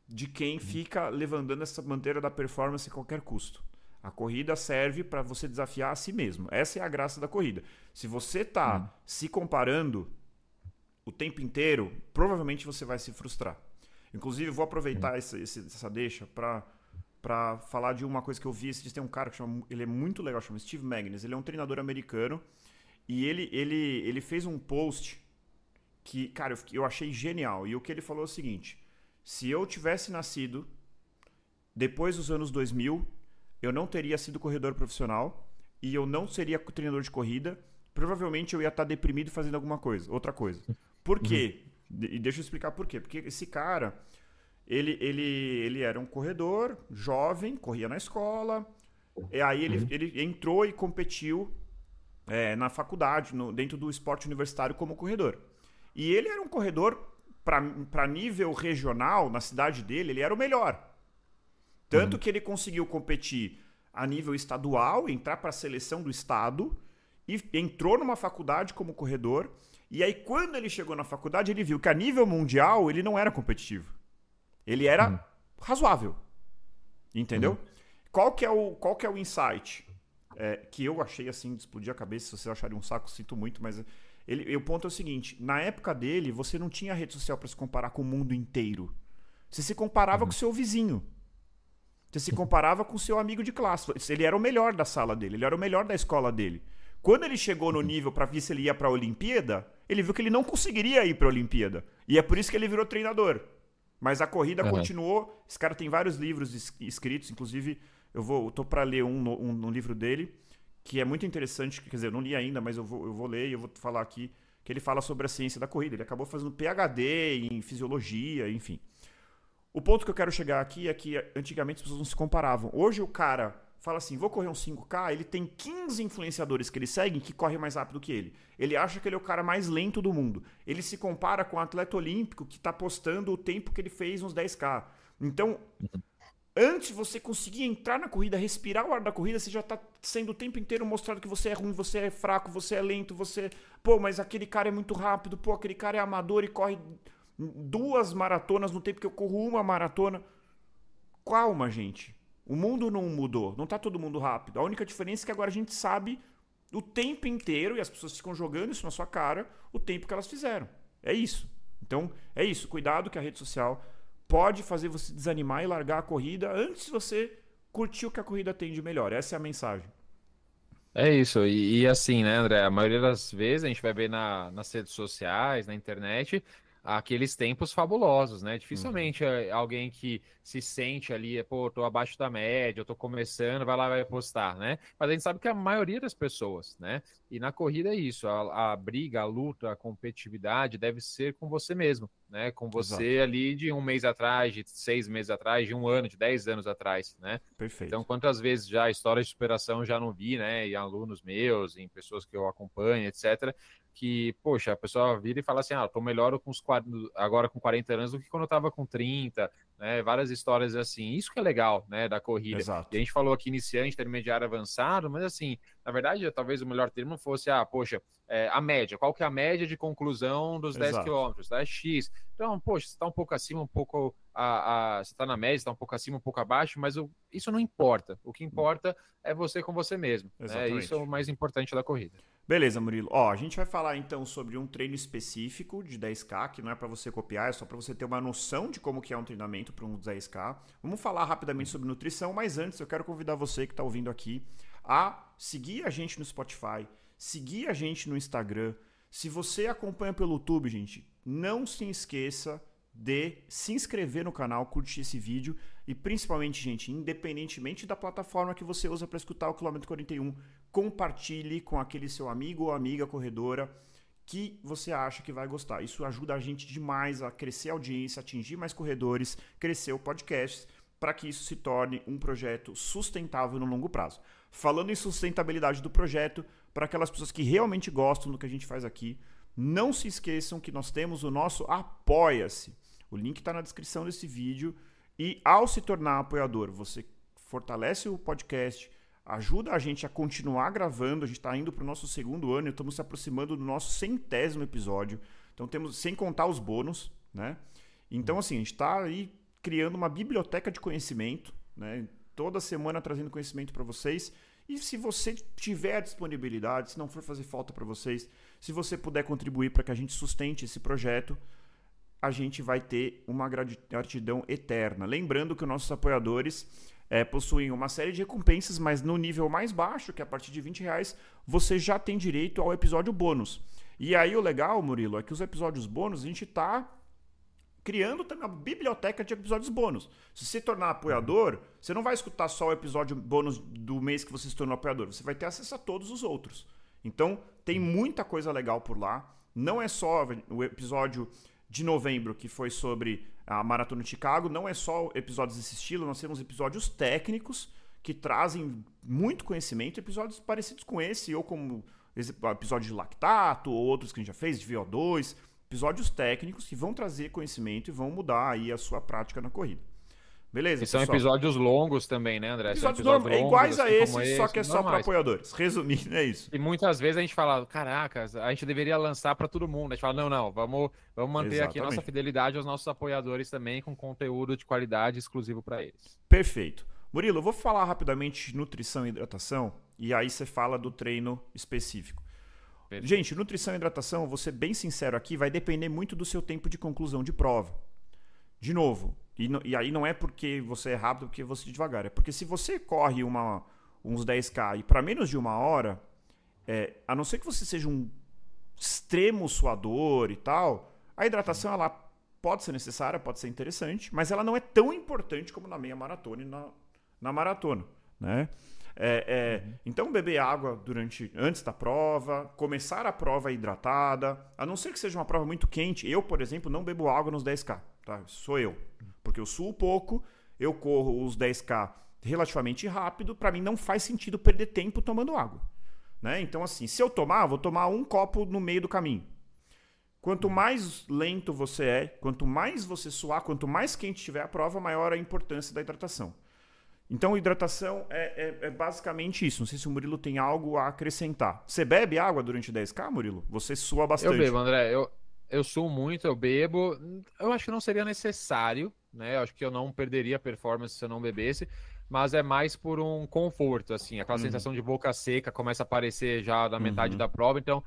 de quem fica levantando essa bandeira da performance a qualquer custo. A corrida serve para você desafiar a si mesmo. Essa é a graça da corrida. Se você tá se comparando o tempo inteiro, provavelmente você vai se frustrar. Inclusive, eu vou aproveitar essa deixa para falar de uma coisa que eu vi. Tem um cara que ele é muito legal, chama Steve Magness. Ele é um treinador americano e ele fez um post que, cara, eu achei genial. E o que ele falou é o seguinte: se eu tivesse nascido depois dos anos 2000, eu não teria sido corredor profissional e eu não seria treinador de corrida. Provavelmente eu ia estar deprimido fazendo outra coisa. Por quê? E deixa eu explicar por quê. Porque esse cara, ele era um corredor jovem, corria na escola, e aí ele entrou e competiu na faculdade, dentro do esporte universitário como corredor. E ele era um corredor, para nível regional, na cidade dele, ele era o melhor. Tanto que ele conseguiu competir a nível estadual, entrar para a seleção do estado, e entrou numa faculdade como corredor. E aí, quando ele chegou na faculdade, ele viu que a nível mundial ele não era competitivo. Ele era razoável. Entendeu? Qual que é o insight? Que eu achei assim, de explodir a cabeça. Se vocês acharem um saco, sinto muito, mas o ponto é o seguinte: na época dele, você não tinha rede social para se comparar com o mundo inteiro. Você se comparava com o seu vizinho. Você se comparava com o seu amigo de classe. Ele era o melhor da sala dele, ele era o melhor da escola dele. Quando ele chegou no nível para ver se ele ia para a Olimpíada, ele viu que ele não conseguiria ir para a Olimpíada. E é por isso que ele virou treinador. Mas a corrida continuou. Esse cara tem vários livros escritos, inclusive eu tô para ler um livro dele, que é muito interessante. Quer dizer, eu não li ainda, mas eu vou ler e eu vou falar aqui, que ele fala sobre a ciência da corrida. Ele acabou fazendo PhD em fisiologia, enfim. O ponto que eu quero chegar aqui é que antigamente as pessoas não se comparavam. Hoje o cara fala assim, vou correr um 5K, ele tem 15 influenciadores que ele segue que correm mais rápido que ele. Ele acha que ele é o cara mais lento do mundo. Ele se compara com um atleta olímpico que está postando o tempo que ele fez nos 10K. Então, antes de você conseguir entrar na corrida, respirar o ar da corrida, você já está sendo o tempo inteiro mostrado que você é ruim, você é fraco, você é lento, você... Pô, mas aquele cara é muito rápido, pô, aquele cara é amador e corre 2 maratonas no tempo que eu corro 1 maratona. Calma, gente. O mundo não mudou. Não tá todo mundo rápido. A única diferença é que agora a gente sabe o tempo inteiro, e as pessoas ficam jogando isso na sua cara, o tempo que elas fizeram. É isso. Então, é isso. Cuidado que a rede social pode fazer você desanimar e largar a corrida antes de você curtir o que a corrida tem de melhor. Essa é a mensagem. É isso, e assim, né, André? A maioria das vezes a gente vai ver nas redes sociais, na internet, aqueles tempos fabulosos, né? Dificilmente alguém que se sente ali, pô, tô abaixo da média, eu tô começando, vai lá e vai postar, né? Mas a gente sabe que a maioria das pessoas, né? E na corrida é isso, a briga, a luta, a competitividade deve ser com você mesmo, né? Com você ali de 1 mês atrás, de 6 meses atrás, de 1 ano, de 10 anos atrás, né? Perfeito. Então, quantas vezes já histórias de superação já não vi, né? Em alunos meus, em pessoas que eu acompanho, etc., que, poxa, a pessoa vira e fala assim, tô melhor agora com 40 anos do que quando eu tava com 30, né? Várias histórias assim. Isso que é legal, né, da corrida. Exato. E a gente falou aqui iniciante, intermediário, avançado, mas assim, na verdade, talvez o melhor termo fosse, poxa, a média. Qual que é a média de conclusão dos 10 quilômetros? Tá? X. Então, poxa, você tá um pouco acima, um pouco... você tá na média, você tá um pouco acima, um pouco abaixo, mas isso não importa. O que importa é você com você mesmo. Né? Isso é o mais importante da corrida. Beleza, Murilo. A gente vai falar então sobre um treino específico de 10K, que não é para você copiar, é só para você ter uma noção de como que é um treinamento para um 10K. Vamos falar rapidamente sobre nutrição, mas antes eu quero convidar você que está ouvindo aqui a seguir a gente no Spotify, seguir a gente no Instagram. Se você acompanha pelo YouTube, gente, não se esqueça de se inscrever no canal, curtir esse vídeo e principalmente, gente, independentemente da plataforma que você usa para escutar o Quilômetro 41, compartilhe com aquele seu amigo ou amiga corredora que você acha que vai gostar. Isso ajuda a gente demais a crescer a audiência, atingir mais corredores, crescer o podcast, para que isso se torne um projeto sustentável no longo prazo. Falando em sustentabilidade do projeto, para aquelas pessoas que realmente gostam do que a gente faz aqui, não se esqueçam que nós temos o nosso Apoia-se. O link está na descrição desse vídeo. E ao se tornar apoiador, você fortalece o podcast, ajuda a gente a continuar gravando. A gente está indo para o nosso 2º ano e estamos se aproximando do nosso 100º episódio. Então temos, sem contar os bônus, né? Então assim, a gente está aí criando uma biblioteca de conhecimento, né? Toda semana trazendo conhecimento para vocês. E se você tiver disponibilidade, se não for fazer falta para vocês, se você puder contribuir para que a gente sustente esse projeto, a gente vai ter uma gratidão eterna. Lembrando que os nossos apoiadores possuem uma série de recompensas, mas no nível mais baixo, que é a partir de R$20, você já tem direito ao episódio bônus. E aí o legal, Murilo, é que os episódios bônus a gente tá criando também uma biblioteca de episódios bônus. Se você se tornar apoiador, você não vai escutar só o episódio bônus do mês que você se tornou apoiador. Você vai ter acesso a todos os outros. Então, tem muita coisa legal por lá. Não é só o episódio de novembro, que foi sobre a Maratona de Chicago. Não é só episódios desse estilo. Nós temos episódios técnicos que trazem muito conhecimento. Episódios parecidos com esse, ou como episódio de lactato, ou outros que a gente já fez, de VO2. Episódios técnicos que vão trazer conhecimento e vão mudar aí a sua prática na corrida. Beleza, e são episódios longos também, né, André? Episódios longos, iguais a esse, só que é só para apoiadores. Resumindo, é isso. E muitas vezes a gente fala, caracas, a gente deveria lançar para todo mundo. A gente fala, não, vamos manter aqui a nossa fidelidade aos nossos apoiadores também, com conteúdo de qualidade exclusivo para eles. Perfeito. Murilo, eu vou falar rapidamente de nutrição e hidratação, e aí você fala do treino específico. Gente, nutrição e hidratação, vou ser bem sincero aqui, vai depender muito do seu tempo de conclusão de prova. De novo, e aí não é porque você é rápido, porque você é devagar. É porque se você corre uns 10K e para menos de 1 hora, a não ser que você seja um extremo suador e tal, a hidratação ela pode ser necessária, pode ser interessante, mas ela não é tão importante como na meia maratona e na maratona, né? Então beber água antes da prova, começar a prova hidratada, a não ser que seja uma prova muito quente. Eu, por exemplo, não bebo água nos 10K, tá? Sou eu, porque eu suo pouco, eu corro os 10K relativamente rápido, para mim não faz sentido perder tempo tomando água, né? Então assim, se eu vou tomar um copo no meio do caminho. Quanto mais lento você é, quanto mais você suar, quanto mais quente tiver a prova, maior a importância da hidratação. Então, hidratação é basicamente isso. Não sei se o Murilo tem algo a acrescentar. Você bebe água durante 10K, Murilo? Você sua bastante. Eu bebo, André. Eu suo muito, eu bebo. Eu acho que não seria necessário, né? Eu acho que eu não perderia a performance se eu não bebesse. Mas é mais por um conforto, assim. Aquela sensação de boca seca começa a aparecer já na metade da prova. Então,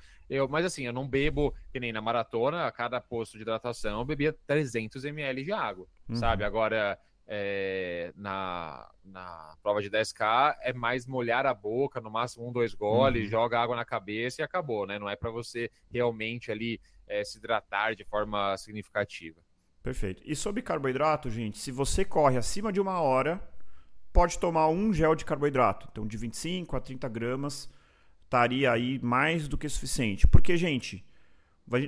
mas assim, eu não bebo, que nem na maratona, a cada posto de hidratação, eu bebia 300 ml de água, sabe? Agora... na prova de 10K é mais molhar a boca, no máximo 1, 2 goles, joga água na cabeça e acabou, né? Não é para você realmente ali se hidratar de forma significativa. Perfeito. E sobre carboidrato, gente, se você corre acima de 1 hora, pode tomar um gel de carboidrato. Então, de 25 a 30 gramas, estaria aí mais do que suficiente. Porque, gente,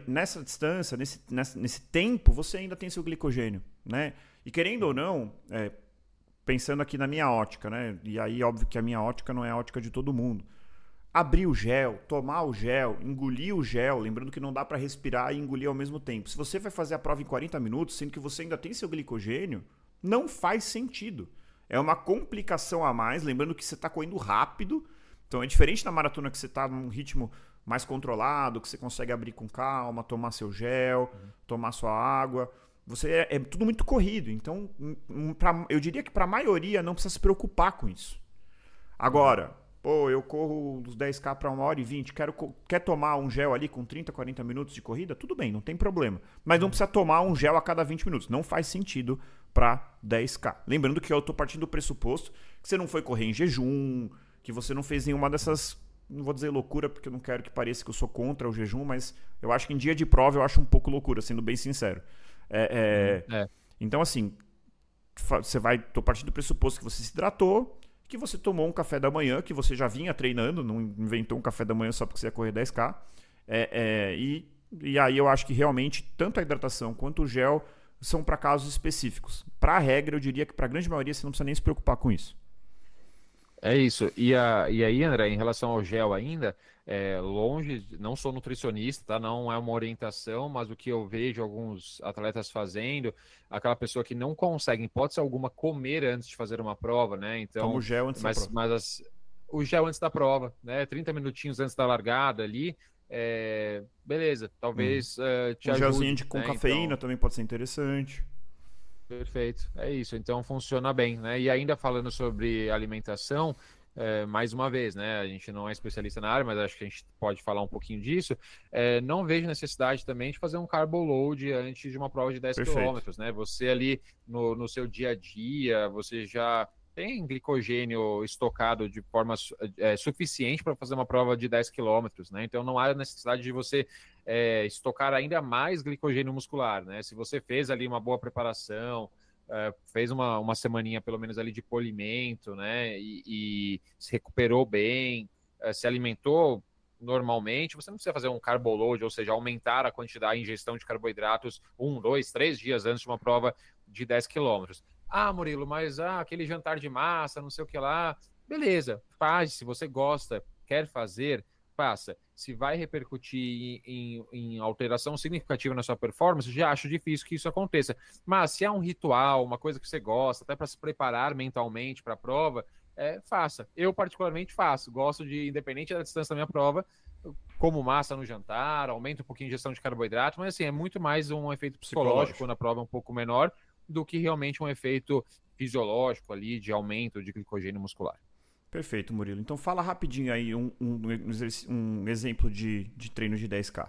nessa distância, nesse tempo, você ainda tem seu glicogênio, né? E querendo ou não, pensando aqui na minha ótica, né? E aí, óbvio que a minha ótica não é a ótica de todo mundo. Abrir o gel, tomar o gel, engolir o gel, lembrando que não dá para respirar e engolir ao mesmo tempo. Se você vai fazer a prova em 40 minutos, sendo que você ainda tem seu glicogênio, não faz sentido. É uma complicação a mais, lembrando que você está correndo rápido. Então é diferente da maratona que você está num ritmo mais controlado, que você consegue abrir com calma, tomar seu gel, tomar sua água. É tudo muito corrido, então eu diria que para a maioria não precisa se preocupar com isso. Agora, eu corro os 10K para 1h20, quer tomar um gel ali com 30, 40 minutos de corrida? Tudo bem, não tem problema. Mas não precisa tomar um gel a cada 20 minutos, não faz sentido para 10K. Lembrando que eu estou partindo do pressuposto que você não foi correr em jejum, que você não fez nenhuma dessas, não vou dizer loucura, porque eu não quero que pareça que eu sou contra o jejum, mas eu acho que em dia de prova eu acho um pouco loucura, sendo bem sincero. Então, assim, tô partindo do pressuposto que você se hidratou, que você tomou um café da manhã, que você já vinha treinando, não inventou um café da manhã só porque você ia correr 10K. E aí eu acho que realmente tanto a hidratação quanto o gel são para casos específicos. Para a regra, eu diria que para a grande maioria você não precisa nem se preocupar com isso. É isso. E aí, André, em relação ao gel ainda, longe, não sou nutricionista, tá? Não é uma orientação, mas o que eu vejo alguns atletas fazendo, aquela pessoa que não consegue, em hipótese alguma, comer antes de fazer uma prova, né? Então, toma o gel antes da prova. O gel antes da prova, né? 30 minutinhos antes da largada ali, beleza, talvez te ajude. Um gelzinho com cafeína também pode ser interessante. Perfeito, é isso, então funciona bem, né? E ainda falando sobre alimentação, mais uma vez, né? A gente não é especialista na área, mas acho que a gente pode falar um pouquinho disso. Não vejo necessidade também de fazer um carbo load antes de uma prova de 10 km, né? Você ali no seu dia a dia, você já tem glicogênio estocado de forma suficiente para fazer uma prova de 10 quilômetros, né? Então não há necessidade de você estocar ainda mais glicogênio muscular, né? Se você fez ali uma boa preparação, fez uma semaninha pelo menos ali de polimento, né? E se recuperou bem, se alimentou normalmente, você não precisa fazer um carboload, ou seja, aumentar a quantidade, a ingestão de carboidratos 1, 2, 3 dias antes de uma prova de 10 quilômetros. Ah, Murilo, mas aquele jantar de massa, não sei o que lá. Beleza, faz. Se você gosta, quer fazer, faça. Se vai repercutir em alteração significativa na sua performance, já acho difícil que isso aconteça. Mas se é um ritual, uma coisa que você gosta, até para se preparar mentalmente para a prova, faça. Eu, particularmente, faço. Gosto de, independente da distância da minha prova, como massa no jantar, aumenta um pouquinho a ingestão de carboidrato, mas assim, é muito mais um efeito psicológico na prova um pouco menor do que realmente um efeito fisiológico ali de aumento de glicogênio muscular. Perfeito, Murilo. Então fala rapidinho aí um exemplo de treino de 10K.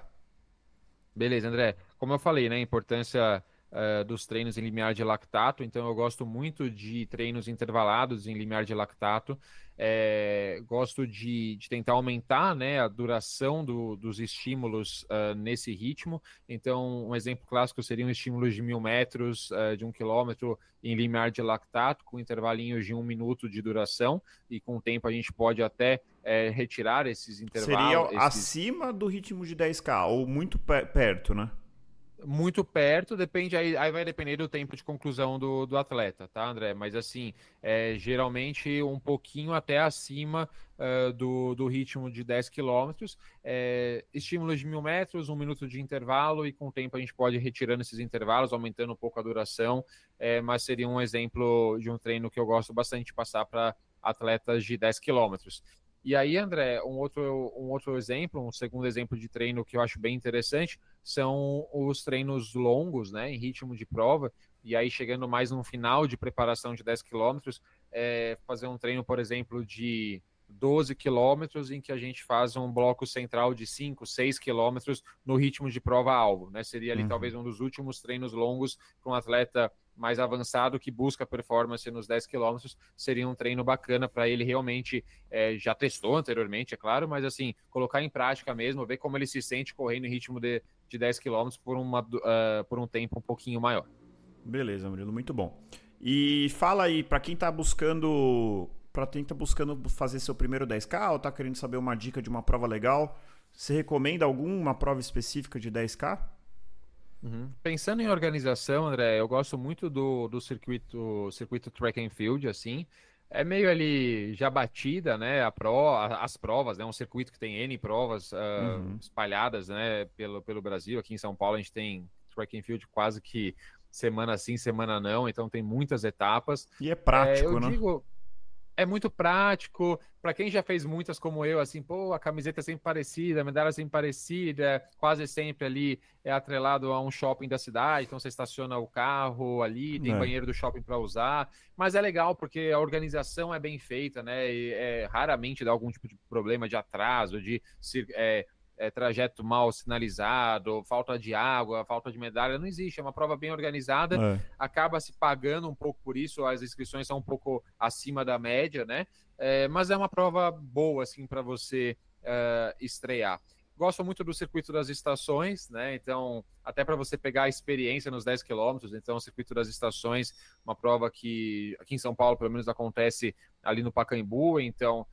Beleza, André. Como eu falei, né, a importância dos treinos em limiar de lactato, então eu gosto muito de treinos intervalados em limiar de lactato. Gosto de tentar aumentar, né, a duração dos estímulos nesse ritmo. Então, um exemplo clássico seria um estímulo de 1.000 metros, de 1 quilômetro em limiar de lactato, com intervalinhos de 1 minuto de duração, e com o tempo a gente pode até retirar esses intervalos. Seria acima do ritmo de 10K, ou muito perto, né? Muito perto, depende, aí vai depender do tempo de conclusão do atleta, tá, André? Mas assim, geralmente um pouquinho até acima do ritmo de 10 quilômetros, estímulos de 1.000 metros, 1 minuto de intervalo, e com o tempo a gente pode ir retirando esses intervalos, aumentando um pouco a duração, mas seria um exemplo de um treino que eu gosto bastante de passar para atletas de 10 quilômetros. E aí, André, um outro exemplo, um segundo exemplo de treino que eu acho bem interessante, são os treinos longos, né, em ritmo de prova, e aí chegando mais no final de preparação de 10 quilômetros, fazer um treino, por exemplo, de 12 quilômetros, em que a gente faz um bloco central de 5, 6 quilômetros no ritmo de prova-alvo, né? Seria ali talvez um dos últimos treinos longos para um atleta mais avançado que busca performance nos 10 quilômetros, seria um treino bacana para ele realmente, já testou anteriormente, é claro, mas assim, colocar em prática mesmo, ver como ele se sente correndo em ritmo de 10 quilômetros por um tempo um pouquinho maior. Beleza, Murilo, muito bom. E fala aí, para quem está buscando fazer seu primeiro 10K ou está querendo saber uma dica de uma prova legal, você recomenda alguma prova específica de 10K? Uhum. Pensando em organização, André, eu gosto muito do circuito track and field, assim. É meio ali já batida, né? As provas, né? Um circuito que tem N provas espalhadas, né? Pelo Brasil. Aqui em São Paulo a gente tem track and field quase que semana sim, semana não. Então tem muitas etapas. E é prático, né? É muito prático, para quem já fez muitas como eu, assim, pô, a camiseta é sempre parecida, a medalha é sempre parecida, quase sempre ali é atrelado a um shopping da cidade, então você estaciona o carro ali, tem banheiro do shopping para usar, mas é legal porque a organização é bem feita, né, e raramente dá algum tipo de problema de atraso, de trajeto mal sinalizado, falta de água, falta de medalha, não existe, é uma prova bem organizada, acaba se pagando um pouco por isso, as inscrições são um pouco acima da média, né, mas é uma prova boa, assim, para você estrear. Gosto muito do circuito das estações, né, então, até para você pegar a experiência nos 10 quilômetros, então o circuito das estações, uma prova que aqui em São Paulo, pelo menos, acontece ali no Pacaembu, então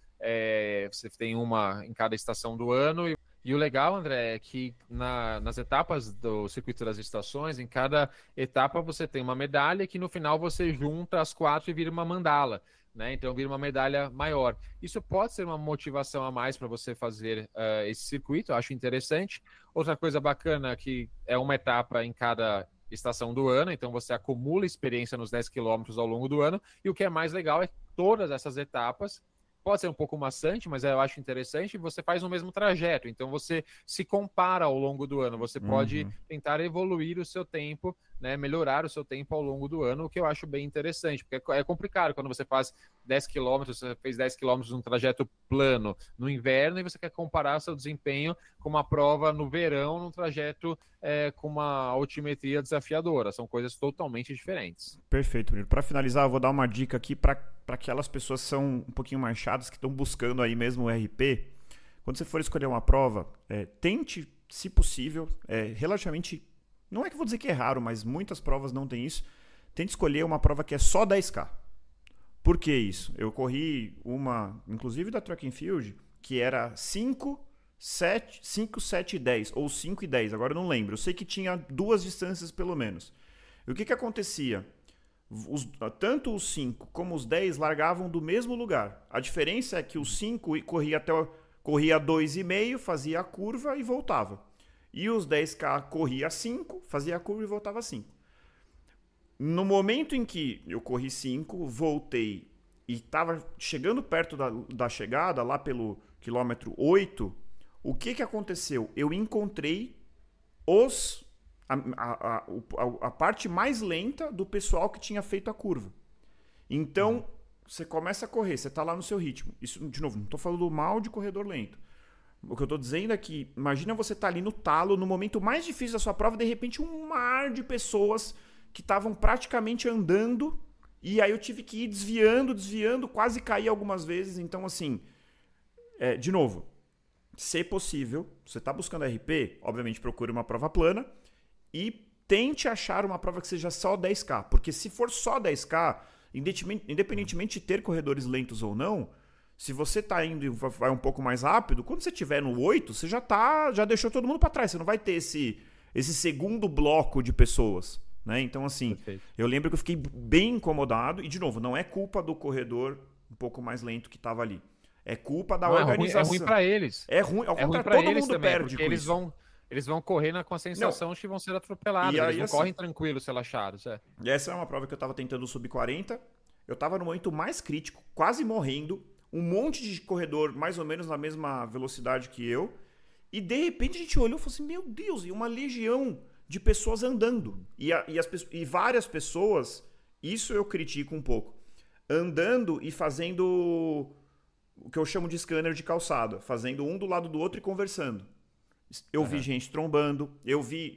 você tem uma em cada estação do ano. E o legal, André, é que nas etapas do circuito das estações, em cada etapa você tem uma medalha que no final você junta as 4 e vira uma mandala, né? Então vira uma medalha maior. Isso pode ser uma motivação a mais para você fazer esse circuito, eu acho interessante. Outra coisa bacana é que é uma etapa em cada estação do ano, então você acumula experiência nos 10 quilômetros ao longo do ano, e o que é mais legal é que todas essas etapas pode ser um pouco maçante, mas eu acho interessante, você faz o mesmo trajeto, então você se compara ao longo do ano, você pode tentar evoluir o seu tempo, né, melhorar o seu tempo ao longo do ano, o que eu acho bem interessante, porque é complicado quando você faz 10 quilômetros, você fez 10 quilômetros num trajeto plano no inverno e você quer comparar seu desempenho com uma prova no verão, num trajeto com uma altimetria desafiadora, são coisas totalmente diferentes. Perfeito, Murilo. Para finalizar, eu vou dar uma dica aqui para aquelas pessoas que são um pouquinho mais chatas, que estão buscando aí mesmo o RP, quando você for escolher uma prova, tente, se possível, relativamente, não é que eu vou dizer que é raro, mas muitas provas não tem isso, tente escolher uma prova que é só 10K. Por que isso? Eu corri uma, inclusive da Track and Field, que era 5, 7 e 10, ou 5 e 10, agora eu não lembro. Eu sei que tinha 2 distâncias pelo menos. E o que acontecia? Tanto os 5 como os 10 largavam do mesmo lugar. A diferença é que os 5 corria 2,5, fazia a curva e voltava. E os 10K corria 5, fazia a curva e voltava 5. No momento em que eu corri 5, voltei e estava chegando perto da chegada, lá pelo quilômetro 8, o que aconteceu? Eu encontrei a parte mais lenta do pessoal que tinha feito a curva. Então, você começa a correr, você está lá no seu ritmo. Isso, de novo, não estou falando mal de corredor lento. O que eu estou dizendo é que, imagina você estar ali no talo, no momento mais difícil da sua prova, de repente um mar de pessoas que estavam praticamente andando, e aí eu tive que ir desviando, quase caí algumas vezes. Então, assim, de novo, se possível, você está buscando RP, obviamente procure uma prova plana, e tente achar uma prova que seja só 10K. Porque se for só 10K, independentemente de ter corredores lentos ou não, se você está indo e vai um pouco mais rápido, quando você estiver no 8, você já deixou todo mundo para trás. Você não vai ter esse segundo bloco de pessoas. Né? Então, assim, perfeito. Eu lembro que eu fiquei bem incomodado. E, de novo, não é culpa do corredor um pouco mais lento que estava ali. É culpa da organização. É ruim para eles. É ruim para todo eles mundo também, perde. Eles vão correr com a sensação de que vão ser atropelados. Eles não correm tranquilos, relaxados. E essa é uma prova que eu estava tentando subir 40. Eu estava no momento mais crítico, quase morrendo. Um monte de corredor mais ou menos na mesma velocidade que eu. E de repente a gente olhou e falou assim: meu Deus, e uma legião de pessoas andando. E várias pessoas, isso eu critico um pouco, andando e fazendo o que eu chamo de scanner de calçada, fazendo um do lado do outro e conversando. Eu vi gente trombando,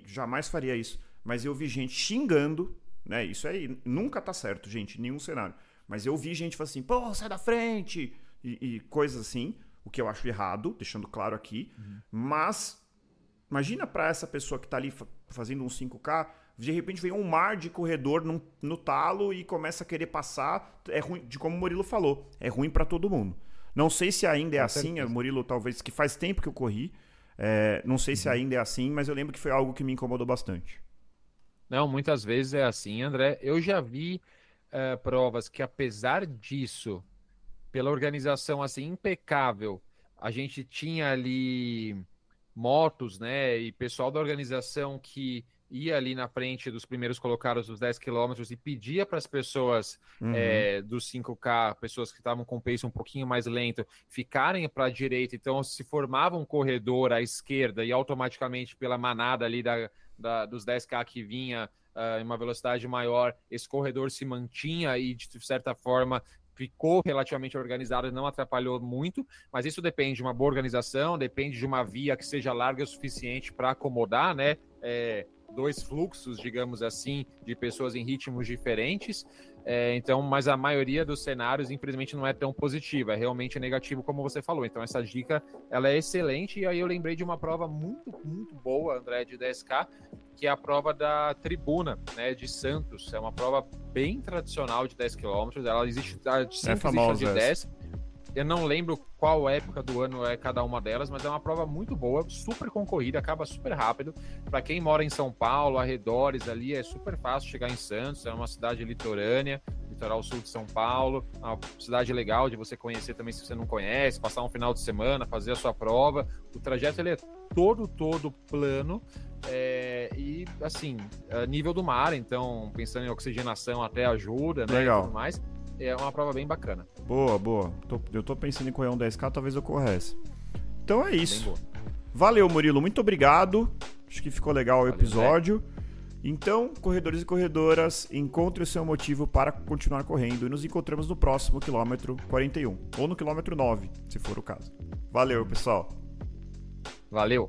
jamais faria isso, mas eu vi gente xingando, né? Isso aí nunca tá certo, gente, em nenhum cenário. Mas eu vi gente falando assim: pô, sai da frente, e coisas assim, o que eu acho errado, deixando claro aqui. Mas imagina para essa pessoa que tá ali fazendo um 5K, de repente vem um mar de corredor no talo e começa a querer passar. É ruim, como o Murilo falou, é ruim para todo mundo. Não sei se ainda é assim, o Murilo talvez, que faz tempo que eu corri, não sei se ainda é assim, mas eu lembro que foi algo que me incomodou bastante. Não, muitas vezes é assim, André. Eu já vi provas que, apesar disso, pela organização assim impecável, a gente tinha ali motos, né, e pessoal da organização que ia ali na frente dos primeiros colocados dos 10 quilômetros e pedia para as pessoas dos 5K, pessoas que estavam com pace um pouquinho mais lento, ficarem para a direita. Então se formava um corredor à esquerda e automaticamente pela manada ali dos 10K que vinha em uma velocidade maior, esse corredor se mantinha e de certa forma ficou relativamente organizado e não atrapalhou muito, mas isso depende de uma boa organização, depende de uma via que seja larga o suficiente para acomodar, né? Dois fluxos, digamos assim, de pessoas em ritmos diferentes. Então, mas a maioria dos cenários, infelizmente, não é tão positiva, é realmente negativo, como você falou. Então, essa dica, ela é excelente. E aí eu lembrei de uma prova muito, muito boa, André, de 10K, que é a prova da Tribuna, né, de Santos. É uma prova bem tradicional de 10 km. Ela existe de 5 existe de 10. Eu não lembro qual época do ano é cada uma delas, mas é uma prova muito boa, super concorrida, acaba super rápido. Para quem mora em São Paulo, arredores ali, é super fácil chegar em Santos, é uma cidade litorânea, litoral sul de São Paulo, uma cidade legal de você conhecer também se você não conhece, passar um final de semana, fazer a sua prova. O trajeto ele é todo plano, e assim, nível do mar, então pensando em oxigenação até ajuda, né? Legal. E tudo mais. É uma prova bem bacana. Boa. Eu tô pensando em correr um 10K, talvez eu corra essa. Então é isso. Valeu, Murilo. Muito obrigado. Acho que ficou legal o episódio. Então, corredores e corredoras, encontre o seu motivo para continuar correndo. E nos encontramos no próximo quilômetro 41. Ou no quilômetro 9, se for o caso. Valeu, pessoal. Valeu.